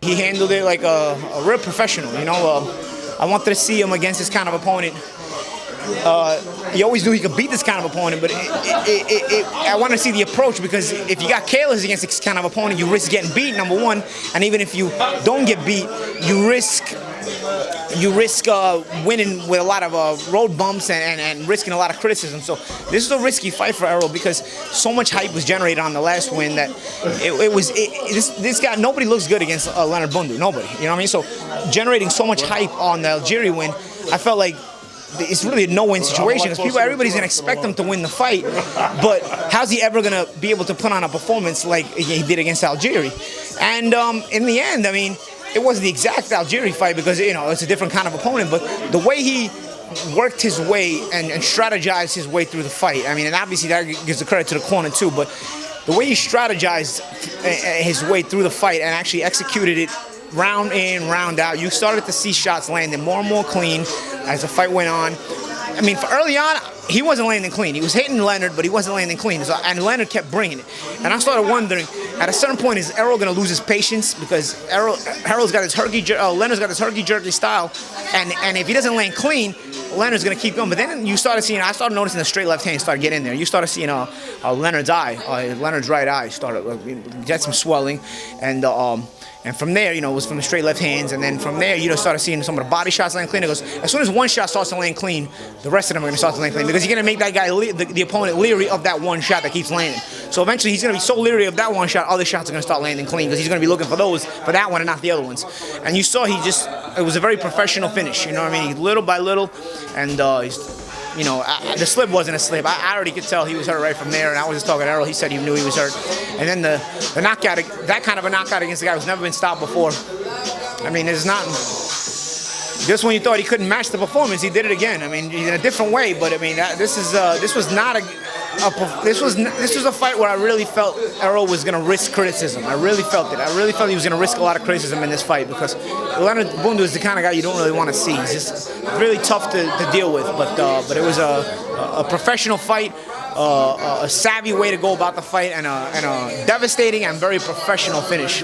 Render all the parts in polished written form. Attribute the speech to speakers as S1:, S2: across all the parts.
S1: He handled it like a real professional, you know. I wanted to see him against this kind of opponent. He always knew he could beat this kind of opponent, but I want to see the approach, because if you got careless against this kind of opponent, you risk getting beat, number one, and even if you don't get beat, you risk winning with a lot of road bumps and risking a lot of criticism. So this is a risky fight for Errol, because so much hype was generated on the last win that this guy, nobody looks good against Leonard Bundu, nobody, you know what I mean? So generating so much hype on the Algieri win, I felt like it's really a no-win situation, because everybody's gonna expect him to win the fight, but how's he ever gonna be able to put on a performance like he did against Algieri? And in the end, I mean, it wasn't the exact Algieri fight, because it's a different kind of opponent, but the way he worked his way and strategized his way through the fight, I mean, and obviously that gives the credit to the corner too, but the way he strategized his way through the fight and actually executed it round in, round out, you started to see shots landing more and more clean as the fight went on. I mean, for early on, he wasn't landing clean. He was hitting Leonard, but he wasn't landing clean. So, and Leonard kept bringing it. And I started wondering, at a certain point, is Errol going to lose his patience? Because Leonard's got his herky-jerky style, and if he doesn't land clean, Leonard's going to keep going. But then I started noticing the straight left hand started getting in there. You started seeing Leonard's right eye started get some swelling, and from there, it was from the straight left hands, and then from there, started seeing some of the body shots land clean. It goes, as soon as one shot starts to land clean, the rest of them are going to start to land clean, because you're going to make that guy, the opponent, leery of that one shot that keeps landing. So eventually, he's going to be so leery of that one shot, other shots are going to start landing clean, because he's going to be looking for that one and not the other ones. And you saw it was a very professional finish, you know what I mean? Little by little, and the slip wasn't a slip. I already could tell he was hurt right from there, and I was just talking to Errol. He said he knew he was hurt. And then the knockout, that kind of a knockout against a guy who's never been stopped before. I mean, there's not. Just when you thought he couldn't match the performance, he did it again. I mean, in a different way, but I mean, this was a fight where I really felt Errol was going to risk criticism. I really felt it. I really felt he was going to risk a lot of criticism in this fight, because Leonard Bundu is the kind of guy you don't really want to see. He's just really tough to deal with. But it was a professional fight, a savvy way to go about the fight, and a devastating and very professional finish.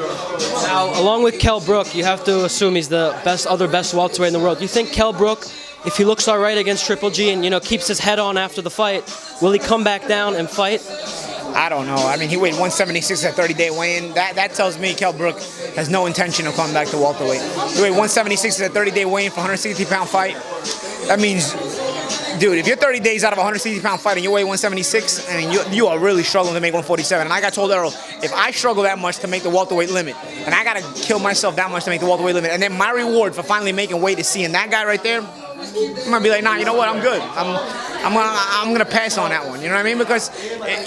S2: Now, along with Kell Brook, you have to assume he's the other best welterweight in the world. Do you think Kell Brook, if he looks all right against Triple G and keeps his head on after the fight, will he come back down and fight?
S1: I don't know. I mean, he weighed 176 at 30-day weigh-in. That tells me Kell Brook has no intention of coming back to welterweight. He weighed 176 at 30-day weigh-in for a 160-pound fight. That means, dude, if you're 30 days out of a 160-pound fight and you weigh 176, I mean, you are really struggling to make 147. And like I told Errol, if I struggle that much to make the welterweight limit, and I got to kill myself that much to make the welterweight limit, and then my reward for finally making weight is seeing that guy right there, I'm gonna be like, nah, you know what? I'm good. I'm gonna pass on that one. You know what I mean? Because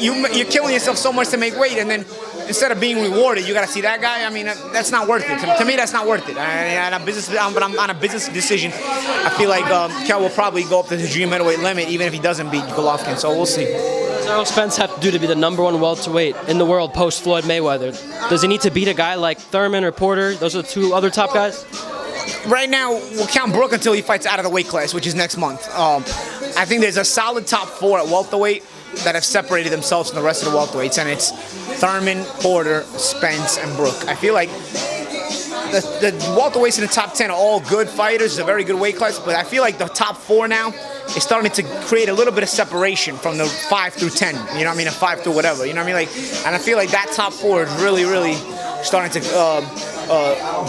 S1: you're killing yourself so much to make weight, and then instead of being rewarded, you gotta see that guy. I mean, that's not worth it. To me, that's not worth it. But I'm on a business decision. I feel like Kell will probably go up to the junior middleweight limit, even if he doesn't beat Golovkin. So we'll see.
S2: What does Errol Spence have to do to be the #1 welterweight in the world post Floyd Mayweather? Does he need to beat a guy like Thurman or Porter? Those are the two other top guys.
S1: Right now, we'll count Brook until he fights out of the weight class, which is next month. I think there's a solid top 4 at welterweight that have separated themselves from the rest of the welterweights, and it's Thurman, Porter, Spence, and Brook. I feel like the welterweights in the top 10 are all good fighters. It's a very good weight class, but I feel like the top 4 now is starting to create a little bit of separation from the 5 through 10. You know what I mean? A 5 through whatever. You know what I mean? And I feel like that top 4 is really, really starting to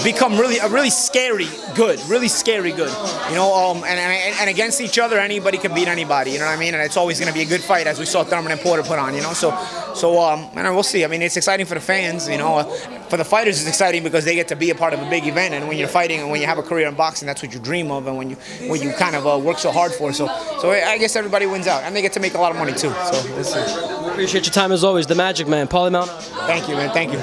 S1: become really scary good. And against each other, anybody can beat anybody. You know what I mean? And it's always going to be a good fight, as we saw Thurman and Porter put on. And we'll see. I mean, it's exciting for the fans. For the fighters, it's exciting because they get to be a part of a big event. And when you're fighting and when you have a career in boxing, that's what you dream of, and when you kind of work so hard for. So I guess everybody wins out, and they get to make a lot of money too. So we'll see.
S2: Appreciate your time as always. The Magic Man, Paulie Malignaggi.
S1: Thank you, man. Thank you.